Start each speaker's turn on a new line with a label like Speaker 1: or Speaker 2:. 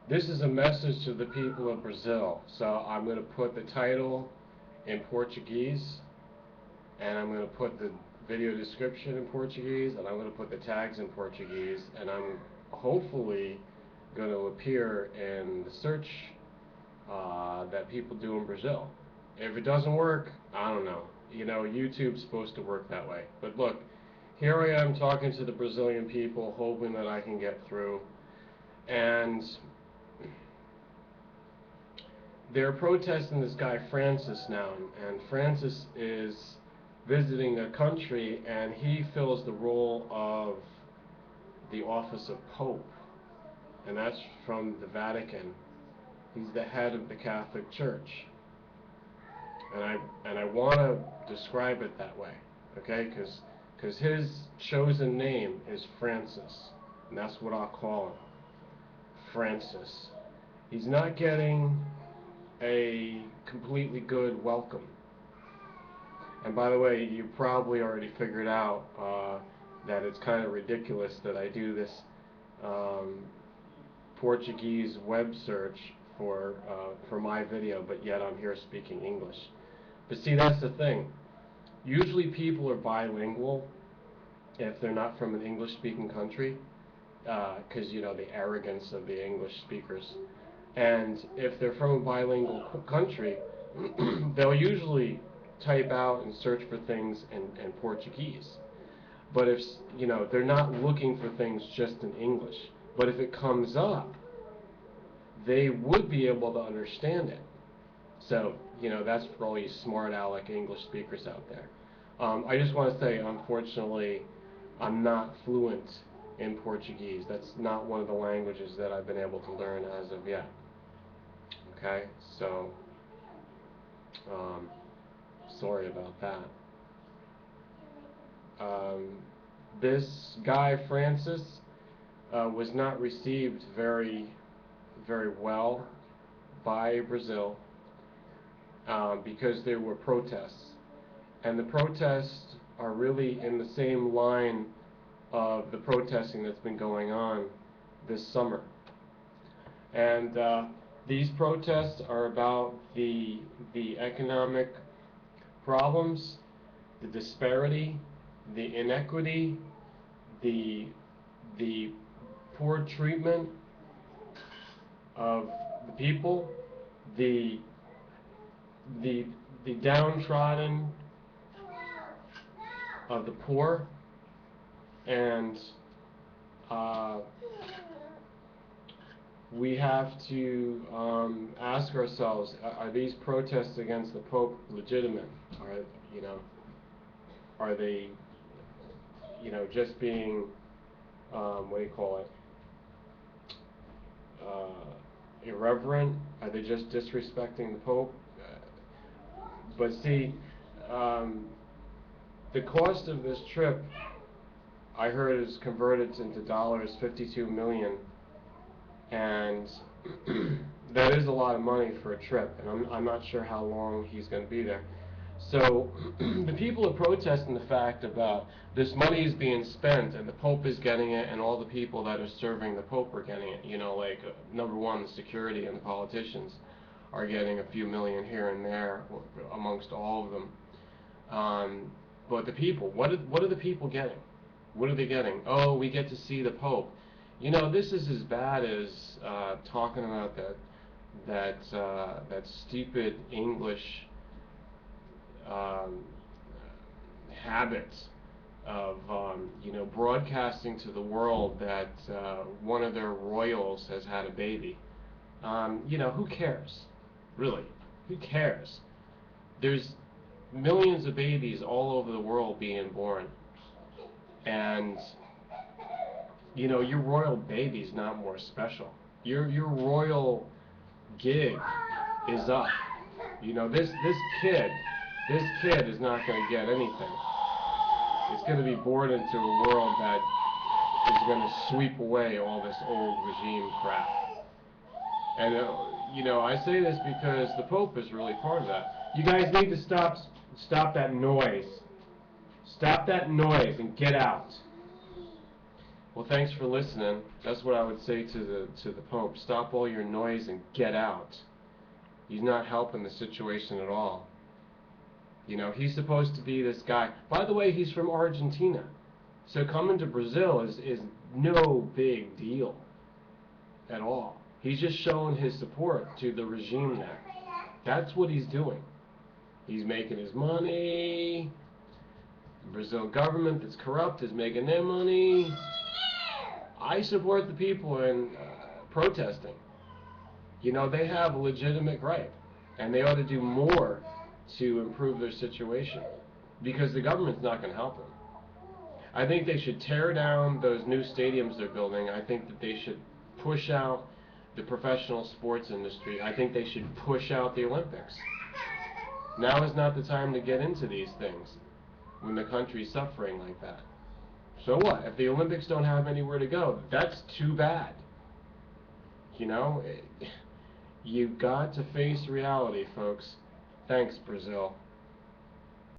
Speaker 1: This is a message to the people of Brazil. So I'm going to put the title in Portuguese, and I'm going to put the video description in Portuguese, and I'm going to put the tags in Portuguese, and I'm hopefully going to appear in the search that people do in Brazil. If it doesn't work, I don't know. You know, YouTube's supposed to work that way. But look, here I am talking to the Brazilian people, hoping that I can get through. And they're protesting this guy Francis now, and Francis is visiting a country, and he fills the role of the office of Pope, and that's from the Vatican. He's the head of the Catholic Church, and I want to describe it that way, okay? Because his chosen name is Francis, and that's what I'll call him, Francis. He's not getting a completely good welcome. And by the way, you probably already figured out that it's kind of ridiculous that I do this Portuguese web search for my video, but yet I'm here speaking English. But see, that's the thing. Usually people are bilingual if they're not from an English-speaking country, because, you know, the arrogance of the English speakers. And if they're from a bilingual country, they'll usually type out and search for things in Portuguese. But if, you know, they're not looking for things just in English. But if it comes up, they would be able to understand it. So, you know, that's for all you smart aleck English speakers out there. I just want to say, unfortunately, I'm not fluent in Portuguese. That's not one of the languages that I've been able to learn as of yet. Okay, so sorry about that. This guy Francis was not received very well by Brazil because there were protests, and the protests are really in the same line of the protesting that's been going on this summer. And these protests are about the economic problems, the disparity, the inequity, the poor treatment of the people, the downtrodden of the poor, and we have to ask ourselves: are these protests against the Pope legitimate? Are they, just being what do you call it? Irreverent? Are they just disrespecting the Pope? But see, the cost of this trip, I heard, is converted into dollars, 52 million, and that is a lot of money for a trip, and I'm not sure how long he's going to be there. So the people are protesting the fact about this money is being spent, and the Pope is getting it, and all the people that are serving the Pope are getting it. Like number one, the security and the politicians are getting a few million here and there amongst all of them. But the people, what are the people getting? What are they getting? Oh, we get to see the Pope. This is as bad as talking about that stupid English habit of broadcasting to the world that one of their royals has had a baby. Who cares? Really, who cares? There's millions of babies all over the world being born, and your royal baby's not more special. Your royal gig is up. This kid is not going to get anything. It's going to be born into a world that is going to sweep away all this old regime crap. And I say this because the Pope is really part of that. You guys need to stop that noise. Stop that noise and get out. Well, thanks for listening. That's what I would say to the Pope. Stop all your noise and get out. He's not helping the situation at all. You know, he's supposed to be this guy. By the way, he's from Argentina. So coming to Brazil is no big deal at all. He's just showing his support to the regime there. That's what he's doing. He's making his money. The Brazil government that's corrupt is making their money. I support the people in protesting. You know, they have a legitimate gripe, and they ought to do more to improve their situation, because the government's not going to help them. I think they should tear down those new stadiums they're building. I think that they should push out the professional sports industry. I think they should push out the Olympics. Now is not the time to get into these things when the country's suffering like that. So what? If the Olympics don't have anywhere to go, that's too bad. You know, you've got to face reality, folks. Thanks, Brazil.